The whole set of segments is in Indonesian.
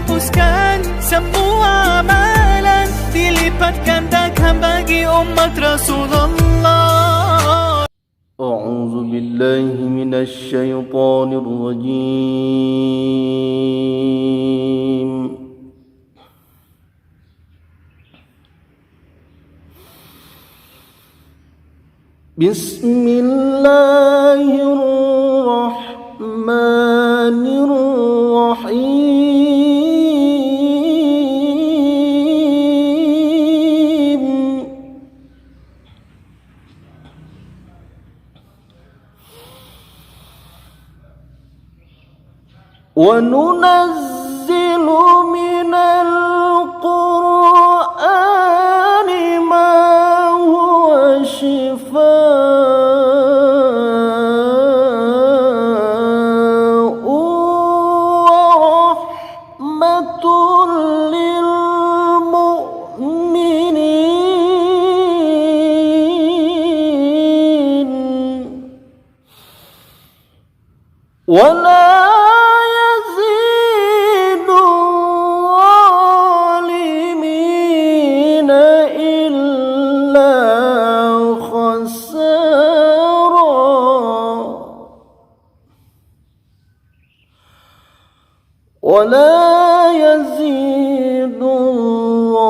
hapuskan semua amalan, dilipat gandakan bagi umat Rasulullah. A'udzu billahi minasy syaithanir rajim. Bismillahirrahmanirrahim. Wa nunazzilu minal Qur'ani ma huwa shifaa'un wa rahmatun lil mu'minin wa la ولا يزيد الظالمين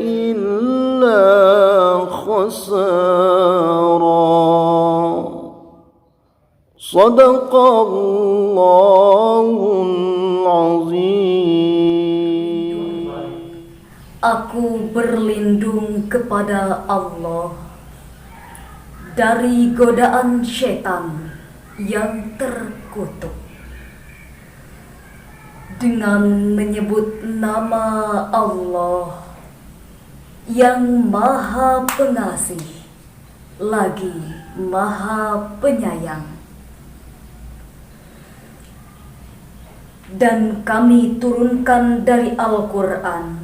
إلا خسارا. صدق الله العظيم. Aku berlindung kepada Allah dari godaan syaitan yang terkutuk, dengan menyebut nama Allah yang Maha Pengasih lagi Maha Penyayang. Dan kami turunkan dari Al-Quran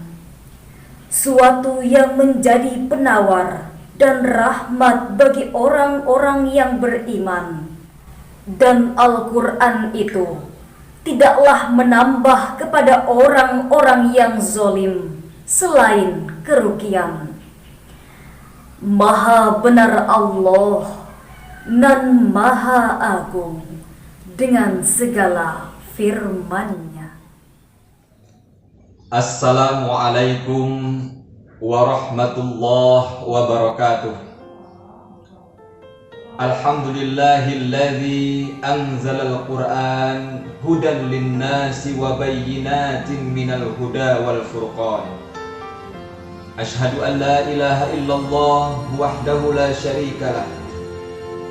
suatu yang menjadi penawar dan rahmat bagi orang-orang yang beriman. Dan Al-Quran itu tidaklah menambah kepada orang-orang yang zalim selain kerugian. Maha benar Allah nan Maha Agung dengan segala firman-Nya. Assalamualaikum warahmatullahi wabarakatuh. Alhamdulillahilladzi anzalal Qur'an hudan linnasi wa bayyinatin minal huda wal furqan. Ashhadu an la ilaha illallah wahdahu la syarikalah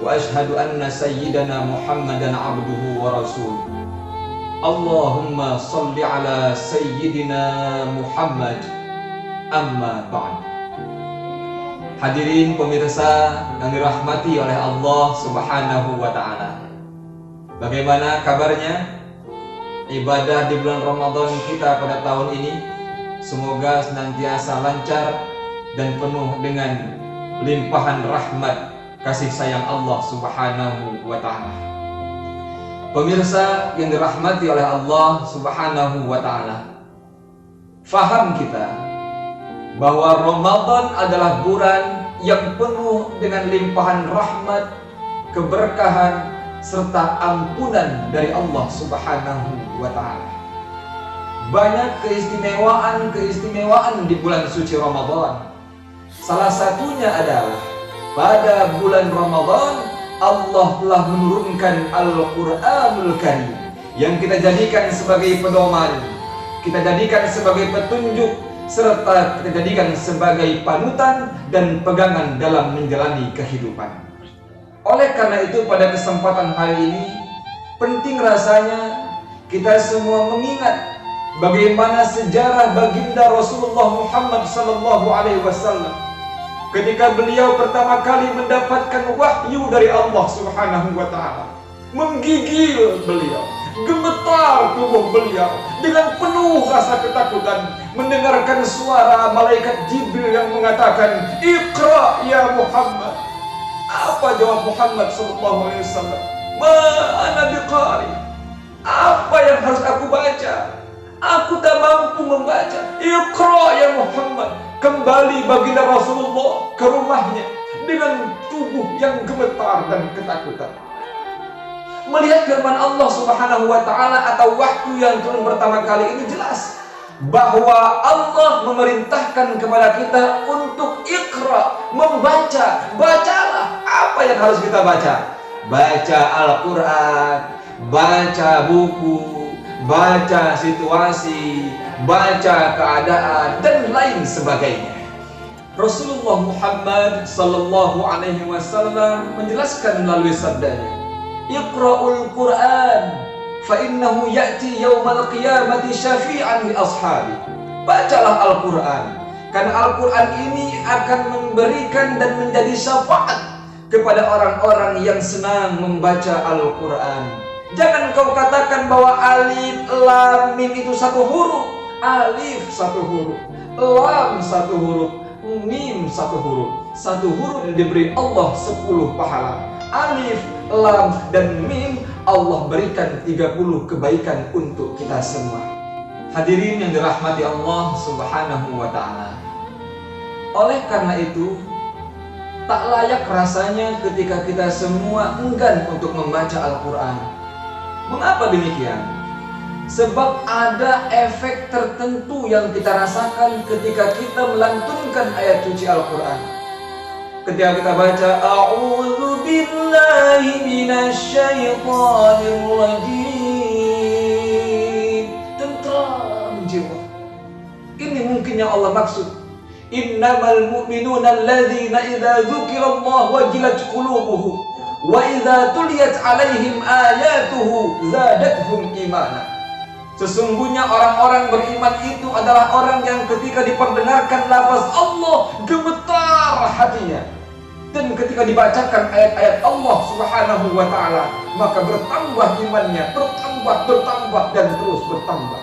wa ashhadu anna sayyidana Muhammadan abduhu wa rasuluh. Allahumma salli ala sayyidina Muhammad, amma ba'd. Hadirin pemirsa yang dirahmati oleh Allah Subhanahu wa ta'ala, bagaimana kabarnya? Ibadah di bulan Ramadan kita pada tahun ini semoga senantiasa lancar dan penuh dengan limpahan rahmat kasih sayang Allah Subhanahu wa ta'ala. Pemirsa yang dirahmati oleh Allah Subhanahu wa ta'ala, faham kita bahwa Ramadan adalah bulan yang penuh dengan limpahan rahmat, keberkahan, serta ampunan dari Allah Subhanahu wa ta'ala. Banyak keistimewaan di bulan suci Ramadan. Salah satunya adalah pada bulan Ramadan Allah telah menurunkan Al-Quranul Karim yang kita jadikan sebagai pedoman, kita jadikan sebagai petunjuk, serta kita jadikan sebagai panutan dan pegangan dalam menjalani kehidupan. Oleh karena itu pada kesempatan hari ini penting rasanya kita semua mengingat bagaimana sejarah baginda Rasulullah Muhammad SAW ketika beliau pertama kali mendapatkan wahyu dari Allah Subhanahu wa ta'ala. Menggigil beliau, gemetar tubuh beliau dengan penuh rasa ketakutan mendengarkan suara malaikat Jibril yang mengatakan, "Iqra ya Muhammad." Apa jawab Muhammad sallallahu alaihi wasallam? "Ma ana biqari." Apa yang harus aku baca? Aku tak mampu membaca. Iqra ya Muhammad. Kembali baginda Rasulullah ke rumahnya dengan tubuh yang gemetar dan ketakutan. Melihat firman Allah Subhanahu wa taala atau wahyu yang turun pertama kali ini jelas bahwa Allah memerintahkan kepada kita untuk iqra, membaca. Bacalah. Apa yang harus kita baca? Baca Al-Quran, baca buku, baca situasi, baca keadaan, dan lain sebagainya. Rasulullah Muhammad sallallahu alaihi wasallam menjelaskan melalui sabdanya, Iqra'ul Quran fa innahu ya'ti yaumal qiyamati syafi'an li ashabi. Bacalah Al-Quran, karena Al-Quran ini akan memberikan dan menjadi syafaat kepada orang-orang yang senang membaca Al-Quran. Jangan kau katakan bahwa alif, lam, mim itu satu huruf. Alif satu huruf, lam satu huruf, mim satu huruf. Satu huruf diberi Allah 10 pahala. Alif, lam, dan mim Allah berikan 30 kebaikan untuk kita semua. Hadirin yang dirahmati Allah Subhanahu wa ta'ala. Oleh karena itu, tak layak rasanya ketika kita semua enggan untuk membaca Al-Quran. Mengapa demikian? Sebab ada efek tertentu yang kita rasakan ketika kita melantunkan ayat suci Al-Quran. Ketika kita baca A'udzu billahi minasyaitonir rajim, tentram jiwa. Ini mungkin yang Allah maksud. Innamal mu'minuna alladzina idza dzukirallahu wajilat qulubuhum wa idza tuliyat 'alaihim ayatuhu zadatuhum imana. Sesungguhnya orang-orang beriman itu adalah orang yang ketika diperdengarkan lafaz Allah gemetar hatinya, dan ketika dibacakan ayat-ayat Allah Subhanahu wa ta'ala maka bertambah imannya, bertambah dan terus bertambah.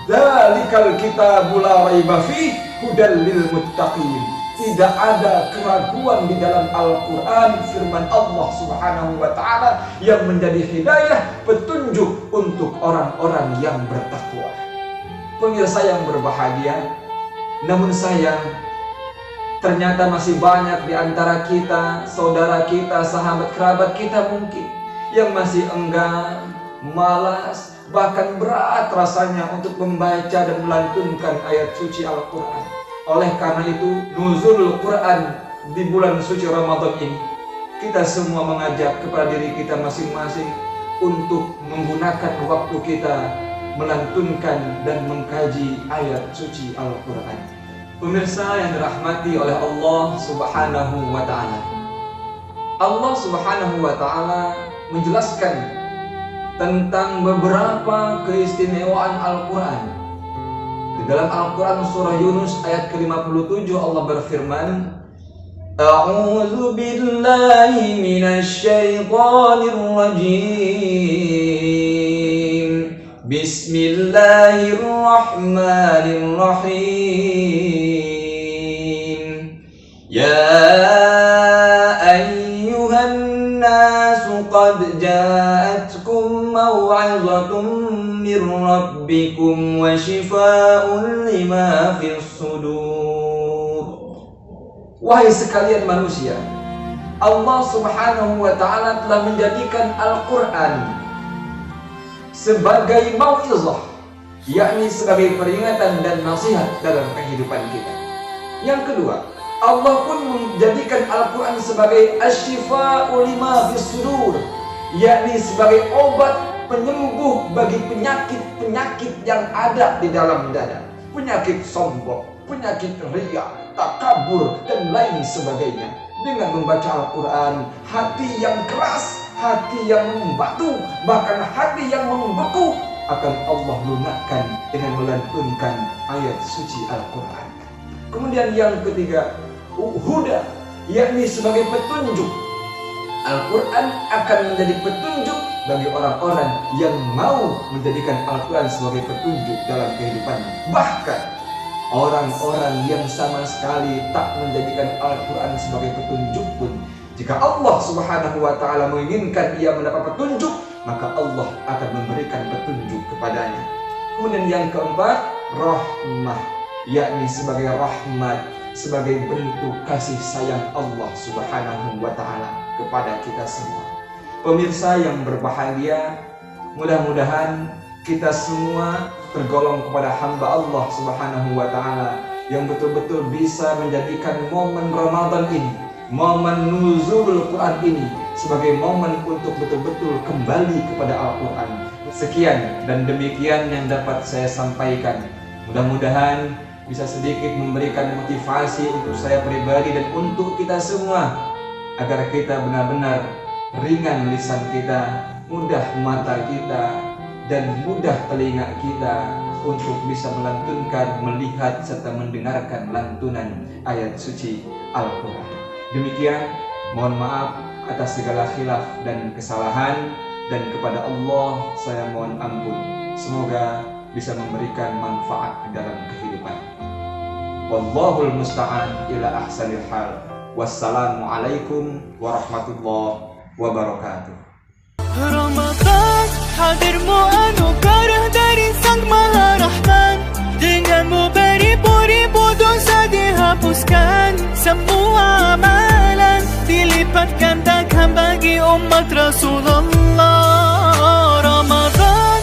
Dzalikal kitabul la raiba fihi hudal lil muttaqin. Tidak ada keraguan di dalam Al-Quran, firman Allah Subhanahu wa ta'ala yang menjadi hidayah, petunjuk untuk orang-orang yang bertakwa. Pemirsa yang berbahagia, namun sayang, ternyata masih banyak di antara kita, saudara kita, sahabat kerabat kita mungkin yang masih enggan, malas, bahkan berat rasanya untuk membaca dan melantunkan ayat suci Al-Quran. Oleh karena itu, nuzulul Quran di bulan suci Ramadan ini, kita semua mengajak kepada diri kita masing-masing untuk menggunakan waktu kita melantunkan dan mengkaji ayat suci Al-Quran. Pemirsa yang dirahmati oleh Allah Subhanahu wa ta'ala, Allah Subhanahu wa ta'ala menjelaskan tentang beberapa keistimewaan Al-Quran. Di dalam Al-Quran surah Yunus ayat ke-57 Allah berfirman, A'udzu billahi minasyaitonir rajim. Bismillahirrahmanirrahim. Ya ayyuhan nasu qad ja'atkum maw'izatun min rabbikum wa shifaa'un lima fis sudur. Wahai sekalian manusia, Allah Subhanahu wa ta'ala telah menjadikan Al-Quran sebagai mau'izah, yakni sebagai peringatan dan nasihat dalam kehidupan kita. Yang kedua, Allah pun menjadikan Al-Quran sebagai asy-syifa'u lima fis sudur, yakni sebagai obat penyembuh bagi penyakit-penyakit yang ada di dalam dada. Penyakit sombong, penyakit riya, takabur, dan lain sebagainya. Dengan membaca Al-Quran, hati yang keras, hati yang membatu, bahkan hati yang membeku akan Allah lunakkan dengan melantunkan ayat suci Al-Quran. Kemudian yang ketiga, huda, yakni sebagai petunjuk. Al-Quran akan menjadi petunjuk bagi orang-orang yang mau menjadikan Al-Quran sebagai petunjuk dalam kehidupannya. Bahkan orang-orang yang sama sekali tak menjadikan Al-Quran sebagai petunjuk pun, jika Allah Subhanahu wa ta'ala menginginkan ia mendapat petunjuk, maka Allah akan memberikan petunjuk kepadanya. Kemudian yang keempat, rahmah, yakni sebagai rahmat, sebagai bentuk kasih sayang Allah Subhanahu wa ta'ala kepada kita semua. Pemirsa yang berbahagia, mudah-mudahan kita semua tergolong kepada hamba Allah Subhanahu wa ta'ala yang betul-betul bisa menjadikan momen Ramadan ini, momen nuzulul Quran ini sebagai momen untuk betul-betul kembali kepada Al-Quran. Sekian dan demikian yang dapat saya sampaikan. Mudah-mudahan bisa sedikit memberikan motivasi untuk saya pribadi dan untuk kita semua, agar kita benar-benar ringan lisan kita, mudah mata kita, dan mudah telinga kita untuk bisa melantunkan, melihat, serta mendengarkan lantunan ayat suci Al-Quran. Demikian, mohon maaf atas segala khilaf dan kesalahan, dan kepada Allah saya mohon ampun. Semoga bisa memberikan manfaat dalam kehidupan. Wallahul musta'an ila ahsanil hal. Wassalamualaikum warahmatullahi wabarakatuh. Ramadan hadirmu anugerah dari Sang Maha Rahman. Denganmu beribu-ribu dosa dihapuskan, semua amalan dilipat gandakan bagi umat Rasulullah. Ramadan